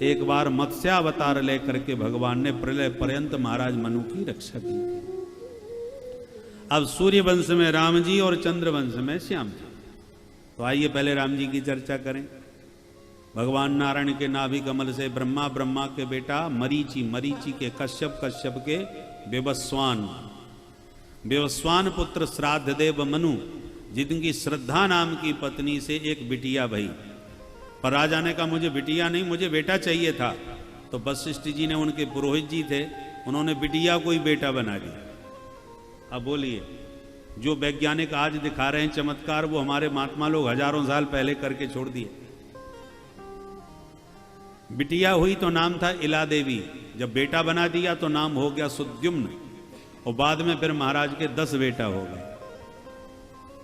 एक बार मत्स्यावतार लेकर के भगवान ने प्रलय पर्यंत महाराज मनु की रक्षा की। अब सूर्य वंश में राम जी और चंद्र वंश में श्याम जी। तो आइए पहले राम जी की चर्चा करें। भगवान नारायण के नाभि कमल से ब्रह्मा, ब्रह्मा के बेटा मरीचि, मरीचि के कश्यप, कश्यप के विवस्वान, विवस्वान पुत्र श्राद्ध देव मनु, जिनकी श्रद्धा नाम की पत्नी से एक बिटिया भई। पर राजा ने कहा मुझे बिटिया नहीं, मुझे बेटा चाहिए था। तो वशिष्ठ जी ने, उनके पुरोहित जी थे, उन्होंने बिटिया को ही बेटा बना दिया। अब बोलिए, जो वैज्ञानिक आज दिखा रहे हैं चमत्कार, वो हमारे महात्मा लोग हजारों साल पहले करके छोड़ दिए। बिटिया हुई तो नाम था इला देवी, जब बेटा बना दिया तो नाम हो गया सुद्युम्न, और बाद में फिर महाराज के 10 बेटा हो गए।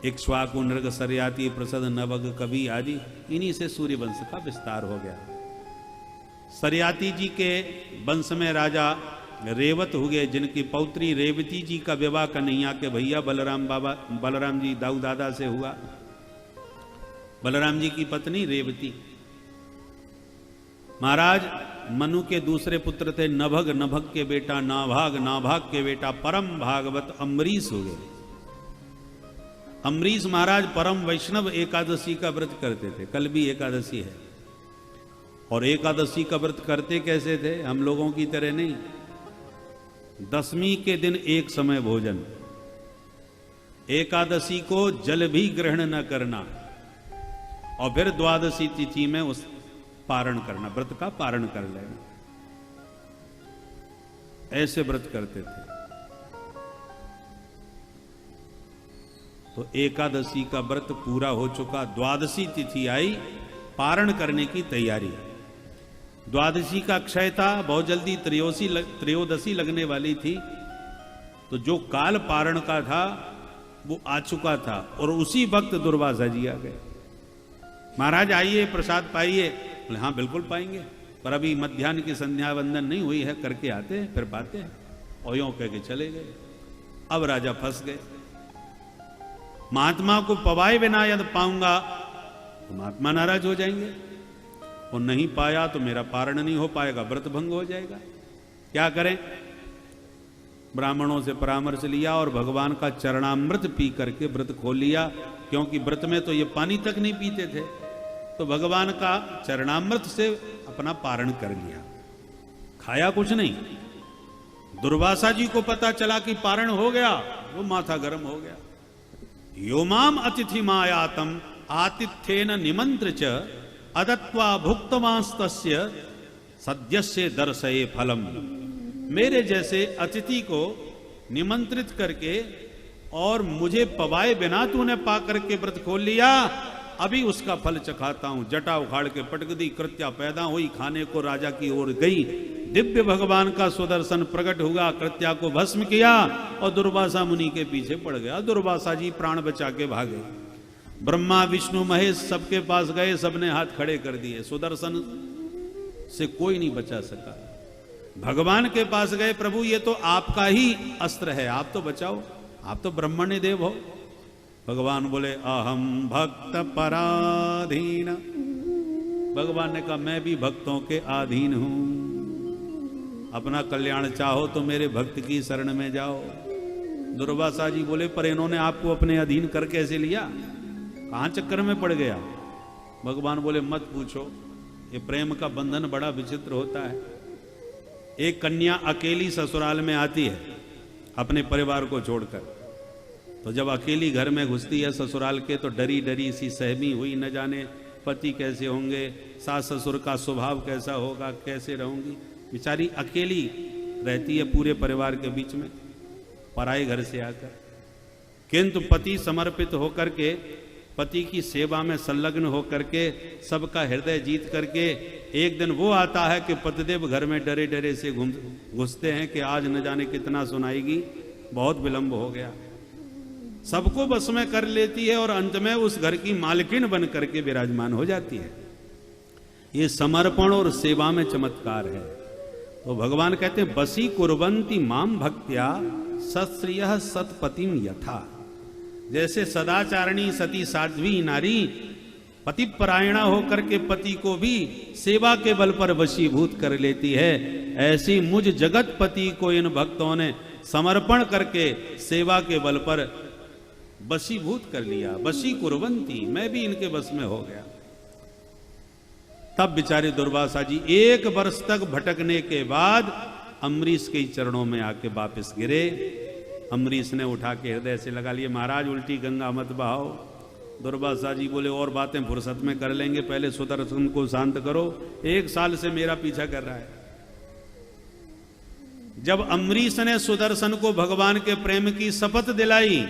इक्ष्वाकु, नृग, सरयाति, प्रसद, नवग, कवि आदि, इन्हीं से सूर्य वंश का विस्तार हो गया। सरयाति जी के वंश में राजा रेवत हुए, जिनकी पौत्री रेवती जी का विवाह कन्हैया के भैया बलराम जी दाऊ दादा से हुआ। बलराम जी की पत्नी रेवती। महाराज मनु के दूसरे पुत्र थे नभग, नभग के बेटा नाभाग, नाभाग के बेटा परम भागवत अम्बरीश हुए। अम्बरीश महाराज परम वैष्णव एकादशी का व्रत करते थे। कल भी एकादशी है, और एकादशी का व्रत करते कैसे थे? हम लोगों की तरह नहीं। दशमी के दिन एक समय भोजन, एकादशी को जल भी ग्रहण न करना, और फिर द्वादशी तिथि में उस पारण करना, व्रत का पारण कर लेना। ऐसे व्रत करते थे। तो एकादशी का व्रत पूरा हो चुका, द्वादशी तिथि आई, पारण करने की तैयारी। द्वादशी का क्षय था, बहुत जल्दी त्रयोदशी लगने वाली थी। तो जो काल पारण का था वो आ चुका था, और उसी वक्त दुर्वासा जी आ गए। महाराज आइए प्रसाद पाइए। बोले हाँ बिल्कुल पाएंगे, पर अभी मध्याह्न की संध्या वंदन नहीं हुई है, करके आते हैं फिर पाते हैं। और यूं कह के चले गए। अब राजा फंस गए। महात्मा को पवाए बिना यदि पाऊंगा तो महात्मा नाराज हो जाएंगे, और नहीं पाया तो मेरा पारण नहीं हो पाएगा, व्रत भंग हो जाएगा। क्या करें? ब्राह्मणों से परामर्श लिया और भगवान का चरणामृत पी करके व्रत खोल लिया, क्योंकि व्रत में तो ये पानी तक नहीं पीते थे। तो भगवान का चरणामृत से अपना पारण कर लिया, खाया कुछ नहीं। दुर्वासा जी को पता चला कि पारण हो गया, वो माथा गर्म हो गया। योमाम अतिथि मायातम आतिथ्येन निमंत्र च अदत्वा भुक्तवांस्तस्य सद्यस्य दर्शये फलम। मेरे जैसे अतिथि को निमंत्रित करके और मुझे पवाए बिना तूने पा करके व्रत खोल लिया, अभी उसका फल चखाता हूं। जटा उखाड़ के पटक दी, कृत्या पैदा हुई, खाने को राजा की ओर गई। दिव्य भगवान का सुदर्शन प्रकट हुआ, कृत्या को भस्म किया और दुर्वासा मुनि के पीछे पड़ गया। दुर्वासा जी प्राण बचा के भागे। ब्रह्मा विष्णु महेश सबके पास गए, सबने हाथ खड़े कर दिए। सुदर्शन से कोई नहीं बचा सका। भगवान के पास गए, प्रभु ये तो आपका ही अस्त्र है, आप तो बचाओ, आप तो ब्रह्मण्य देव हो। भगवान बोले अहम भक्त पराधीन। भगवान ने कहा मैं भी भक्तों के अधीन हूं। अपना कल्याण चाहो तो मेरे भक्त की शरण में जाओ। दुर्वासा जी बोले पर इन्होंने आपको अपने अधीन कर कैसे लिया? कहां चक्कर में पड़ गया? भगवान बोले मत पूछो, ये प्रेम का बंधन बड़ा विचित्र होता है। एक कन्या अकेली ससुराल में आती है अपने परिवार को छोड़कर, तो जब अकेली घर में घुसती है ससुराल के, तो डरी डरी सी सहमी हुई, न जाने पति कैसे होंगे, सास ससुर का स्वभाव कैसा होगा, कैसे रहूंगी। बेचारी अकेली रहती है पूरे परिवार के बीच में, पराए घर से आकर। किंतु पति समर्पित होकर के, पति की सेवा में संलग्न होकर के, सबका हृदय जीत करके, एक दिन वो आता है कि पतिदेव घर में डरे डरे से घुसते हैं कि आज न जाने कितना सुनाएगी, बहुत विलंब हो गया। सबको बस में कर लेती है और अंत में उस घर की मालकिन बन करके विराजमान हो जाती है। ये समर्पण और सेवा में चमत्कार है। तो भगवान कहते हैं बसी कुर्वन्ति माम भक्त्या सत्स्त्रियः सतपतिम यथा। जैसे सदाचारणी सती साध्वी नारी पति परायणा होकर के पति को भी सेवा के बल पर वशीभूत कर लेती है। ऐसी मुझ जगत पति को इन भक्तों ने समर्पण करके सेवा के बल पर वशीभूत कर लिया। वशी कुर्वंती, मैं भी इनके बस में हो गया। तब बेचारे दुर्वासा जी 1 वर्ष तक भटकने के बाद अम्बरीश के चरणों में आके वापस गिरे। अम्बरीश ने उठा के हृदय से लगा लिए, महाराज उल्टी गंगा मत बहाओ। दुर्वासा जी बोले और बातें फुर्सत में कर लेंगे, पहले सुदर्शन को शांत करो, 1 साल से मेरा पीछा कर रहा है। जब अम्बरीश ने सुदर्शन को भगवान के प्रेम की शपथ दिलाई,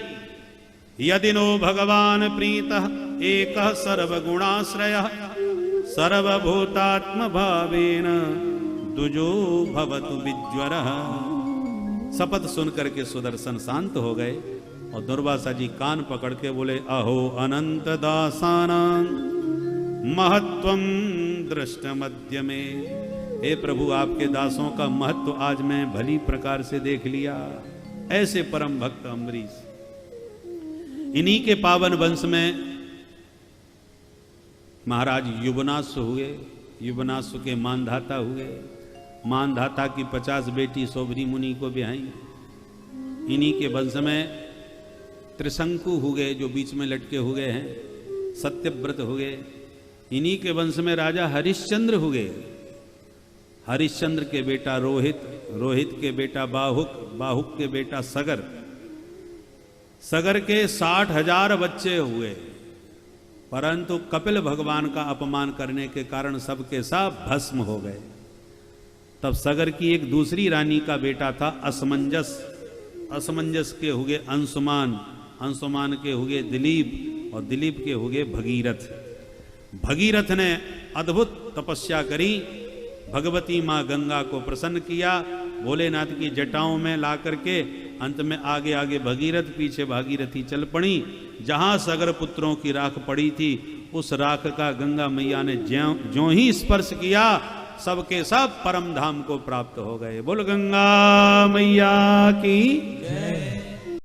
यदि नो भगवान प्रीतः एकः सर्वगुणाश्रयः सर्वभूतात्म भावेन दुजो भवतु विज्वरः। शपथ सुन करके सुदर्शन शांत हो गए और दुर्वासा जी कान पकड़ के बोले, अहो अनंत दासानां महत्वं दृष्टमद्य में। हे प्रभु, आपके दासों का महत्व आज मैं भली प्रकार से देख लिया। ऐसे परम भक्त अम्बरीश। इन्हीं के पावन वंश में महाराज युवनाश हुए। युवनाश के मानधाता हुए। मानधाता की 50 बेटी सोबरी मुनि को ब्याही। इन्हीं के वंश में त्रिशंकु हुए, जो बीच में लटके हुए हैं। सत्यव्रत हुए। इन्हीं के वंश में राजा हरिश्चंद्र हुए। हरिश्चंद्र के बेटा रोहित, रोहित के बेटा बाहुक, बाहुक के बेटा सगर, सगर के 60,000 बच्चे हुए। परंतु कपिल भगवान का अपमान करने के कारण सबके सब भस्म हो गए। तब सगर की एक दूसरी रानी का बेटा था असमंजस। असमंजस के हुए अंशुमान, अंशुमान के हुए दिलीप और दिलीप के हुए भगीरथ। भगीरथ ने अद्भुत तपस्या करी, भगवती माँ गंगा को प्रसन्न किया, भोलेनाथ की जटाओं में ला करके अंत में आगे आगे भगीरथ, पीछे भागीरथी चल पड़ी। जहां सगर पुत्रों की राख पड़ी थी, उस राख का गंगा मैया ने ज्यों ही स्पर्श किया, सबके सब परम धाम को प्राप्त हो गए। बोल गंगा मैया की जय।